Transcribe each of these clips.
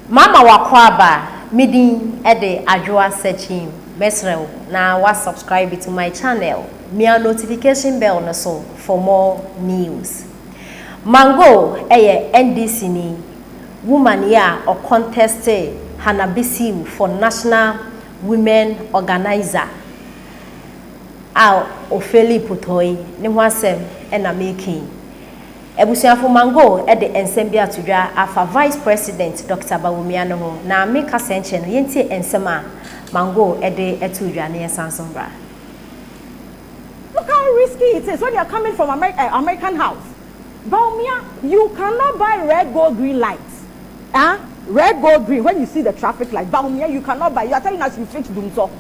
Mama wakwaba midin ede adwoa searching mesrew na wa subscribe to my channel. Mia notification bell no so for more news. Magoo NDC ni woman ya or contested Hanabisi for National Women Organizer. Ofeli putoi ni wasem ena making. Ebusuafo Magoo de ensem bia tudwa afa Vice President Dr. Bawumiano ho na meka senche no yenti ensem a Magoo de etudwa ne sansombra. Look how risky it is when you are coming from American house. Bawumia, you cannot buy red, gold, green lights. Red, gold, green. When you see the traffic light, Bawumia, you cannot buy. You are telling us you fix Dumso.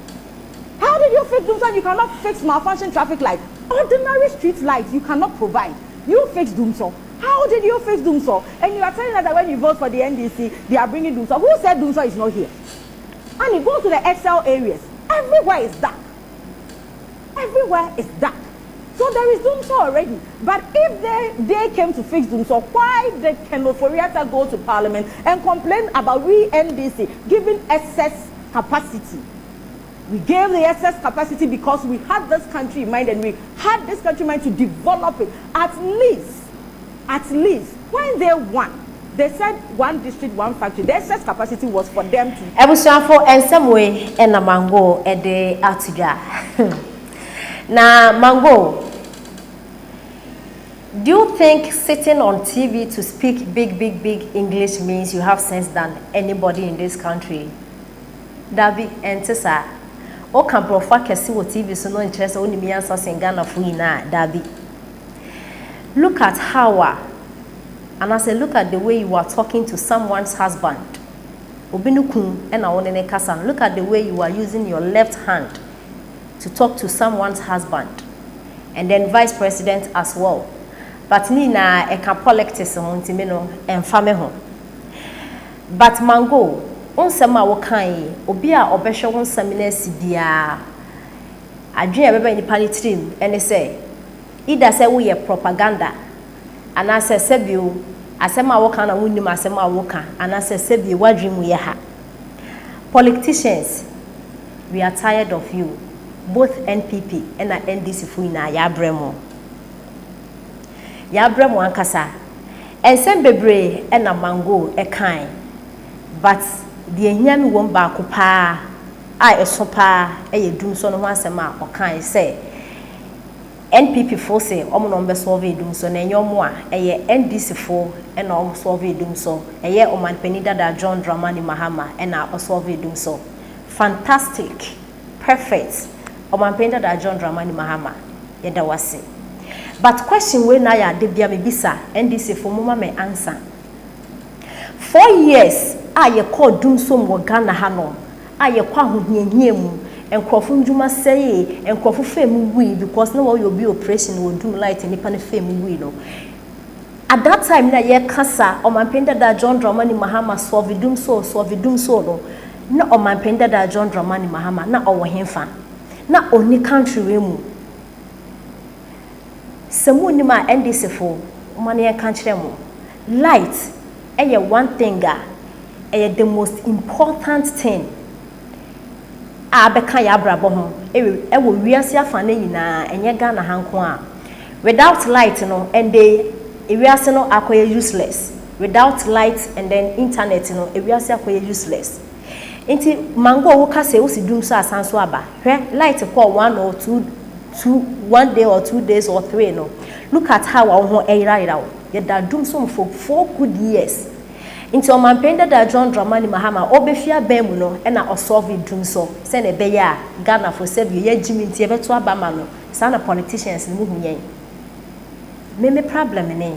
How did you fix Dumso? You cannot fix malfunction traffic light. Ordinary street lights you cannot provide. You fix Dumso. How did you fix Dumso? And you are telling us that when you vote for the NDC, they are bringing Dumso. Who said Dumso is not here? And you go to the XL areas. Everywhere is dark. Everywhere is dark. So there is Dumso already. But if they came to fix Dumso, why did Kenoforiata go to Parliament and complain about we NDC giving excess capacity? We gave the excess capacity because we had this country in mind and we had this country in mind to develop it. At least, when they won, they said one district, one factory. The excess capacity was for them to. Ebusuafo ensem we ena Magoo de atudwa. Na Magoo, do you think sitting on TV to speak big English means you have sense than anybody in this country? Dabi entesa. O kan profa kesi wo TV so no interest o ni mi answer singana fu ina dabi. Look at how and I say look at the way you are talking to someone's husband. Obinukun and awonene kasa. Look at the way you are using your left hand to talk to someone's husband. And then vice president as well. But ni na eka politics ho ntimi no emfa me ho. But Magoo onsema wokan obi a obehwe wonsam na asibia adwen beba nipa ni trim ene say ida say wo ye propaganda ana say sebio asema wokan na wonnim asema wokan ana say sebio wadwen mu ye ha. Politicians, we are tired of you, both NPP and NDC fu ina ya bremo ankasa ensem bebre ena Magoo ekan but the enyami won ba ko pa a eso pa e Dumso no ho asem a okan say NPP fo say omo no be solve Dumso na enyomo a eye NDC fo e na omo solve Dumso eye oman penida da John Dramani Mahama e na o solve Dumso. Fantastic, perfect. Oman penida da John Dramani Mahama ye da wase. But question we na ya de bia me bisa NDC fo mama me answer. 4 years aye call Dumso mo Ghana hanom aye kwa hohiahia mu enkrofo ndwuma sei enkrofo fam wi because na we obi operation wo dum light nipa ne fam wi no. At that time na ye kasa omanpenda da John Dramani Mahama solve Dumso no na omanpenda da John Dramani Mahama na owo hemfa na oni country we mu semu ni ma NDC fo omane ye kan kire mu light eye one thing the most important thing abeka ya brabo ho ewo wiase afane nyina enye Ghana hanko a without light no and they wiase no akoye useless. Without light and then internet no wiase akoye useless. Enti Magoo wo ka say wo si Dumso asanso aba hwe light call 1 day or 2 days or 3 no. Look at how our ho eyira ye da Dumso for 4 good years. Into omanpenda da John Dramani Mahama obefia bemu no e na osolve Dumso se na be ya Ghana for sebio ye jimi ntie beto abama no sana politicians ni mu hunyen me problem ne.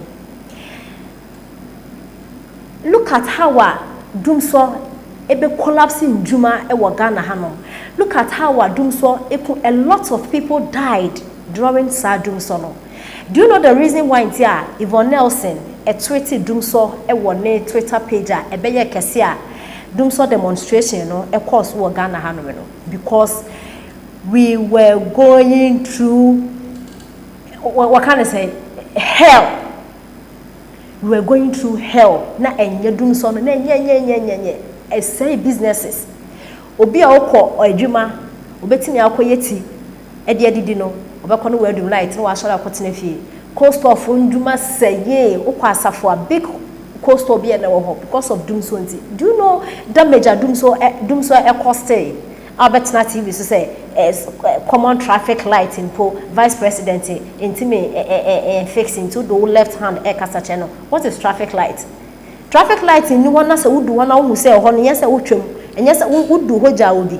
Look at how Dumso ebe collapsing juma e wo Ghana hanom. Look at how Dumso a lot of people died during Dumso no. Do you know the reason why ntia Yvonne Nelson a tweeted Dumso e wone Twitter page a ebeye kese a Dumso demonstration no e course wo Ghana hanom no because we were going through what can I say hell we were going through hell na enye dum so no na enye say businesses obi a okọ adwuma obetimi akoyeti edi no obekọ no wadum light no wa share akotena fie cost of nduma seye okọ asafo a big cost obi na wo because of doom so nti do you know damage doom so e cost Albertina TV so say common traffic light in po vice president intime fix into the left hand kasa channel. What is traffic light? Traffic light in one na say would one na say ho no yes wotwam enyes would do hoja obi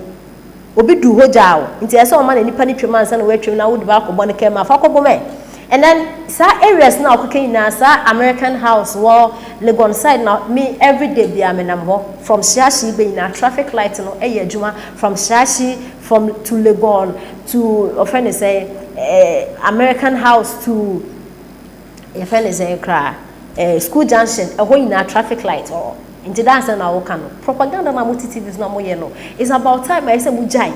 obi du hoja o nti ese o ma na nipa ni twam ansa na watwam na would ba akobọ ne kema fa akobọ me. And then sa areas now cooking na sa American house war Legon side now me every day be amenam ho from Shashi be na traffic light no eye adwuma from Shashi from to Legon to offend say American house to offend say kra school junction e ho ina traffic light or into dance na wo kan propaganda na TVs na mo ye no it's about time I say mu jai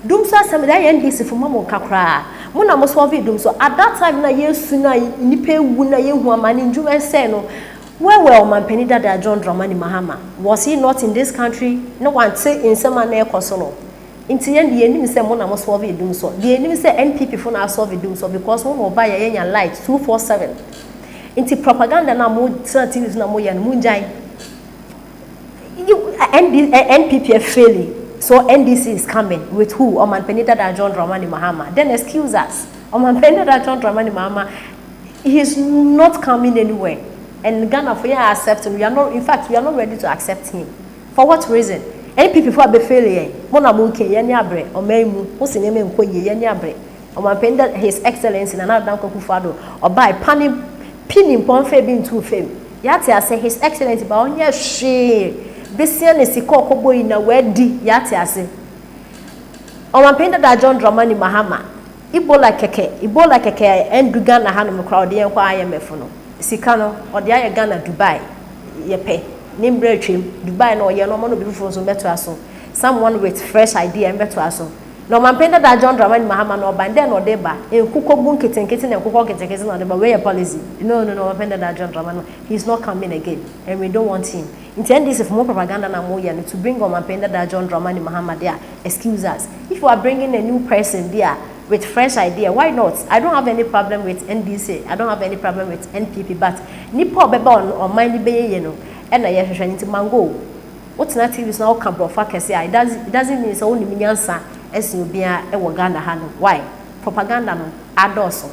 dum so asem da NDC for mamo kakra muna mo solve dum so at that time na yesu na nipa ewu na yehu amani njuma say no well man penida da John Dramani Mahama was he not in this country no one say in some na ekoso no inti yen de enim say muna mo solve dum so de enim say NPP for na solve dum so because one oba ya yenya light 247 inti propaganda na mo TVs na mo ye no munjai NPP failing. So NDC is coming with who? Oman Penita da John Dramani Mahama. Then excuse us. Oman Penita da John Dramani Mahama, he is not coming anywhere. And Ghana for you accept him. We are not, in fact, we are not ready to accept him. For what reason? Any people who are failure. Mona muke yeni abre. Omeimu. Musi nyeme mkoye yeni abre. Oman Penita His Excellency na na danko kufado. Obai pinning ponfe bin two fame. Yati ase His Excellency ba onye she. Besia ne siko kobo ina wedi yati ase Omampenda da John Dramani Mahama Ibola keke enduga na hanu crowd yen kwa IMF no sika no ode aye Ghana Dubai yepe nimbre twem Dubai no ye no mo no be fufu so beto aso someone with fresh idea beto aso no Omampenda da John Dramani Mahama no bande no de ba enkuko bu nketenkete na enkuko nketenkete no de ba where policy no Omampenda da John Dramani he's not coming again and we don't want him. Intend this for more propaganda na more to bring Omampenda da John Dramani Mahama there. Excuse us. If you are bringing a new person there with fresh idea, why not? I don't have any problem with NDC. I don't have any problem with NPP. But nipo beba on mind be you know. And I hear into Magoo. What's not TV is now come profakesi. It doesn't mean so only minyansa as you be a Ghana hano. Why? Propaganda no adoso.